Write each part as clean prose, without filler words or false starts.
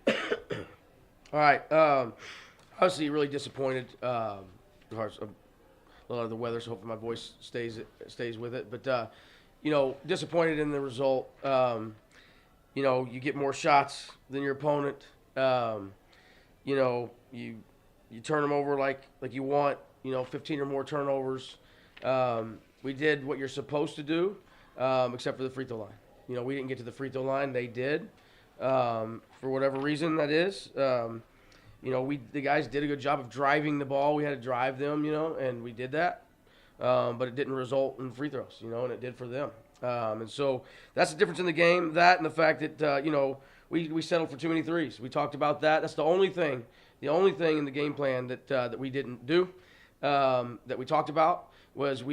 All right. Obviously, really disappointed. As far as a lot of the weather, so hopefully my voice stays with it. But disappointed in the result. You get more shots than your opponent. You know, you turn them over like you want. 15 or more turnovers. We did what you're supposed to do, except for the free throw line. We didn't get to the free throw line. They did, for whatever reason that is. The guys did a good job of driving the ball. We had to drive them, and we did that. But it didn't result in free throws, and it did for them. And so that's the difference in the game. That and the fact that we settled for too many threes. We talked about that. That's the only thing in the game plan that we didn't do, that we talked about was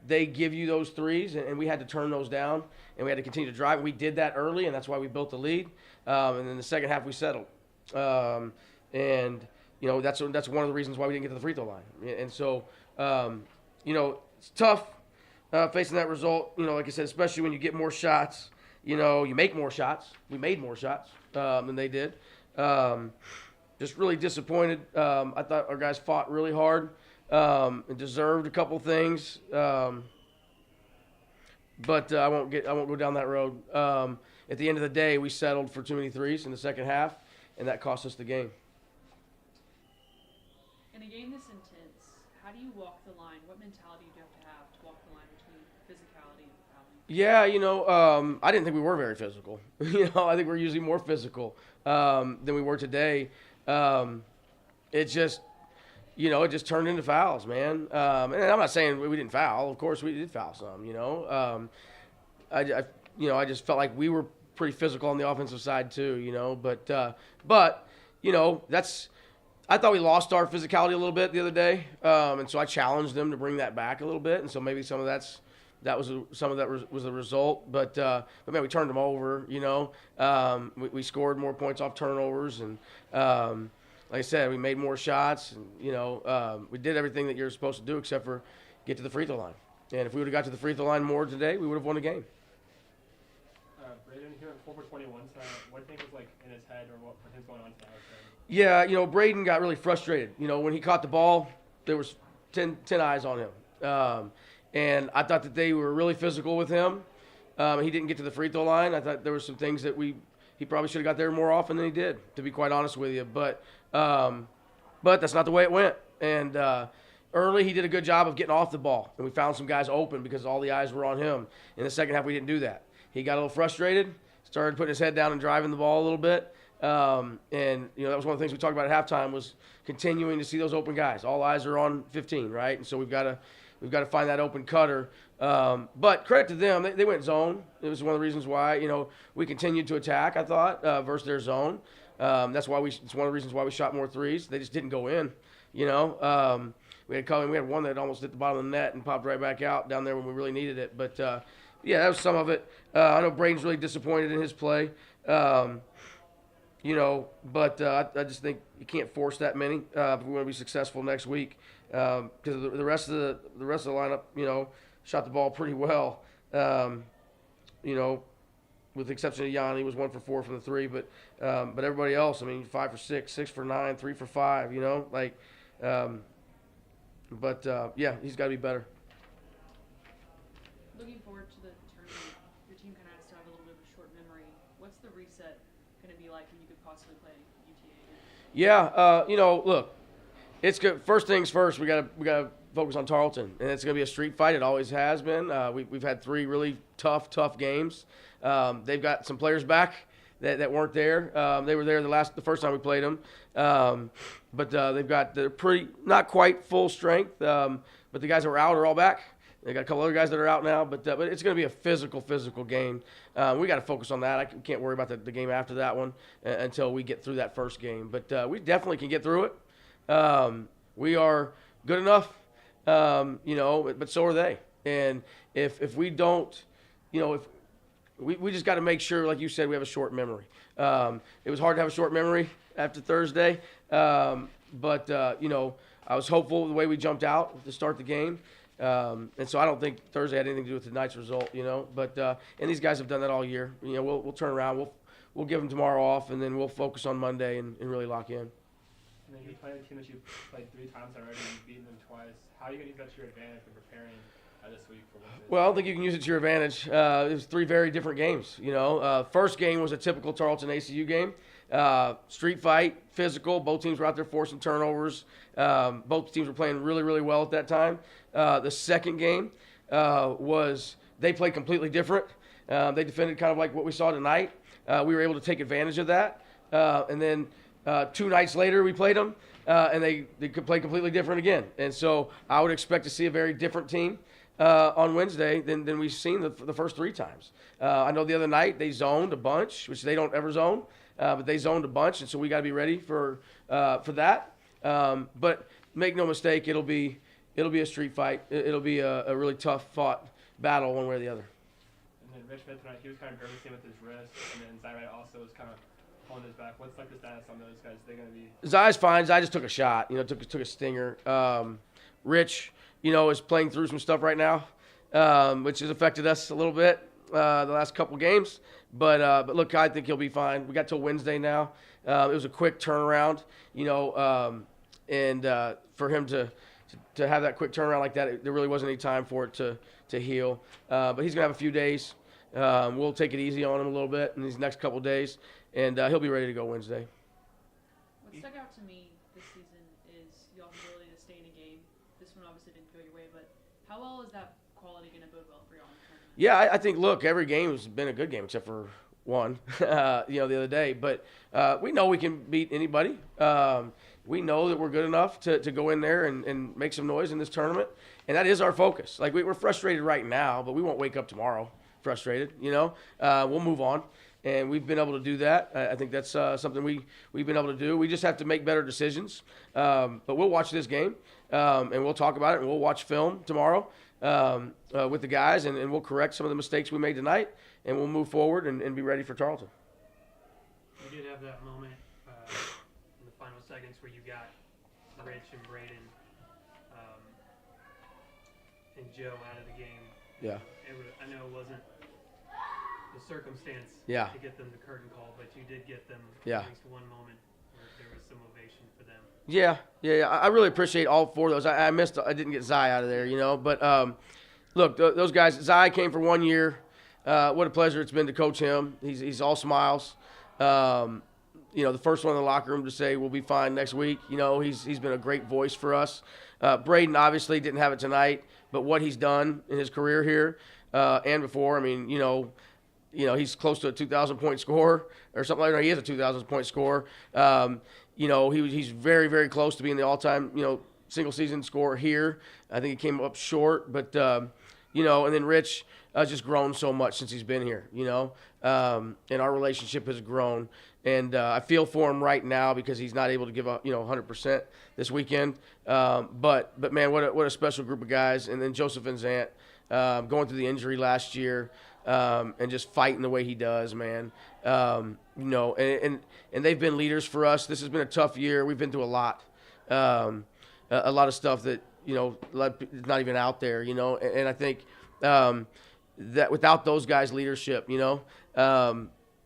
they give you those threes, and we had to turn those down, and we had to continue to drive. We did that early, and that's why we built the lead. And then the second half we settled. That's one of the reasons why we didn't get to the free throw line. And so, it's tough facing that result. Like I said, especially when you get more shots. You make more shots. We made more shots than they did. Just really disappointed. I thought our guys fought really hard and deserved a couple things. But I won't go down that road. At the end of the day, we settled for too many threes in the second half, and that cost us the game. In a game this intense, how do you walk the line? What mentality do you have to walk the line between physicality and fouling? Yeah, I didn't think we were very physical. I think we're usually more physical than we were today. It just turned into fouls, man. And I'm not saying we didn't foul. Of course, we did foul some. I just felt like we were pretty physical on the offensive side too. But that's. I thought we lost our physicality a little bit the other day, and so I challenged them to bring that back a little bit. And so maybe some of that was the result. But man, we turned them over. We scored more points off turnovers, and like I said, we made more shots. And we did everything that you're supposed to do except for get to the free throw line. And if we would have got to the free throw line more today, we would have won the game. Braden here at 4 for 21. What do you think was in his head, or what was going on today? Yeah, Braden got really frustrated. When he caught the ball, there was 10 eyes on him. And I thought that they were really physical with him. He didn't get to the free throw line. I thought there were some things that he probably should have got there more often than he did, to be quite honest with you. But that's not the way it went. And early he did a good job of getting off the ball. And we found some guys open because all the eyes were on him. In the second half, we didn't do that. He got a little frustrated, started putting his head down and driving the ball a little bit. That was one of the things we talked about at halftime was continuing to see those open guys. All eyes are on 15, right? And so we've got to find that open cutter. But credit to them, they went zone. It was one of the reasons why we continued to attack. I thought versus their zone. It's one of the reasons why we shot more threes. They just didn't go in. We had one that almost hit the bottom of the net and popped right back out down there when we really needed it. But that was some of it. I know Braden's really disappointed in his play. But I just think you can't force that many if we want to be successful next week. Because the rest of the lineup, shot the ball pretty well. With the exception of Yanni, was 1 for 4 from the three. But everybody else, 5 for 6, 6 for 9, 3 for 5. He's got to be better. Looking forward to the tournament, your team kind of has to have a little bit of a short memory. What's the reset going to be like when you could possibly play UTA? Yeah, look, it's good. First things first, we gotta focus on Tarleton, and it's gonna be a street fight. It always has been. We've had 3 really tough games. They've got some players back that weren't there. They were there the first time we played them, but they're pretty not quite full strength. But the guys that were out are all back. They got a couple other guys that are out now, but it's going to be a physical game. We got to focus on that. I can't worry about the game after that one until we get through that first game. But we definitely can get through it. We are good enough, but so are they. And if we don't, if we just got to make sure, like you said, we have a short memory. It was hard to have a short memory after Thursday, but I was hopeful the way we jumped out to start the game. And so I don't think Thursday had anything to do with tonight's result, But and these guys have done that all year. We'll turn around. we'll give them tomorrow off, and then we'll focus on Monday and really lock in. And then you're playing a team that you played 3 times already and you've beaten them twice. How are you going to use that to your advantage in preparing this week for Wednesday? Well, I don't think you can use it to your advantage. It was 3 very different games. First game was a typical Tarleton ACU game. Street fight, physical. Both teams were out there forcing turnovers. Both teams were playing really, really well at that time. The second game was they played completely different. They defended kind of like what we saw tonight. We were able to take advantage of that. And then 2 nights later we played them, and they could play completely different again. And so I would expect to see a very different team on Wednesday than we've seen the first 3 times. I know the other night they zoned a bunch, which they don't ever zone, but they zoned a bunch, and so we got to be ready for that. But make no mistake, it'll be a street fight. It'll be a really tough fought battle one way or the other. And then Rich Smith tonight, he was kind of grimacing with his wrist, and then Zyrite also was kind of pulling his back. What's like the status on those guys? They're going to be. Zai's fine. Zai just took a shot. Took a stinger. Rich, is playing through some stuff right now, which has affected us a little bit the last couple games. But look, I think he'll be fine. We got till Wednesday now. It was a quick turnaround, and for him to have that quick turnaround like that, there really wasn't any time for it to heal. But he's gonna have a few days. We'll take it easy on him a little bit in these next couple days, and he'll be ready to go Wednesday. What stuck out to me this season is y'all's ability to stay in a game. This one obviously didn't go your way, but how well is that quality going to bode well for y'all in the tournament? Yeah, I think, look, every game has been a good game except for one, the other day. But we know we can beat anybody. We know that we're good enough to go in there and make some noise in this tournament. And that is our focus. Like, we're frustrated right now, but we won't wake up tomorrow frustrated, We'll move on. And we've been able to do that. I think that's something we've been able to do. We just have to make better decisions. But we'll watch this game, and we'll talk about it, and we'll watch film tomorrow with the guys, and we'll correct some of the mistakes we made tonight, and we'll move forward and be ready for Tarleton. You did have that moment in the final seconds where you got Rich and Braden and Joe out of the game. Yeah. I know it wasn't the circumstance Yeah. to get them the curtain call, but you did get them Yeah. at least one moment where there was some ovation for them. Yeah. I really appreciate all 4 of those. I didn't get Zai out of there, But look, those guys. Zai came for 1 year. What a pleasure it's been to coach him. He's all smiles. The first one in the locker room to say we'll be fine next week. He's been a great voice for us. Braden obviously didn't have it tonight, but what he's done in his career here and before, he's close to a 2,000-point scorer or something like that. He is a 2,000-point scorer. He's very, very close to being the all-time, single-season scorer here. I think he came up short, but, and then Rich just grown so much since he's been here, and our relationship has grown. And I feel for him right now because he's not able to give up, 100% this weekend. But man, what a special group of guys. And then Joseph Van Zant going through the injury last year. And just fighting the way he does, man. And they've been leaders for us. This has been a tough year. We've been through a lot of stuff that is not even out there, And I think that without those guys' leadership,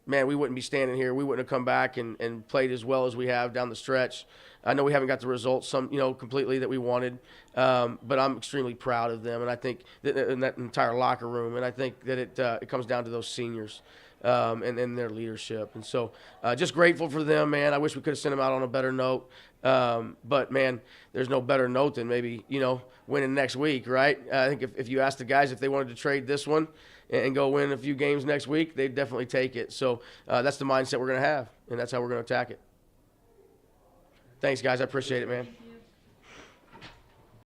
man, we wouldn't be standing here. We wouldn't have come back and played as well as we have down the stretch. I know we haven't got the results completely that we wanted, but I'm extremely proud of them, and I think in that entire locker room, and I think that it comes down to those seniors and their leadership, and so just grateful for them, man. I wish we could have sent them out on a better note, but man, there's no better note than maybe winning next week, right? I think if you ask the guys if they wanted to trade this one and go win a few games next week, they'd definitely take it. So that's the mindset we're going to have, and that's how we're going to attack it. Thanks, guys. I appreciate it, man.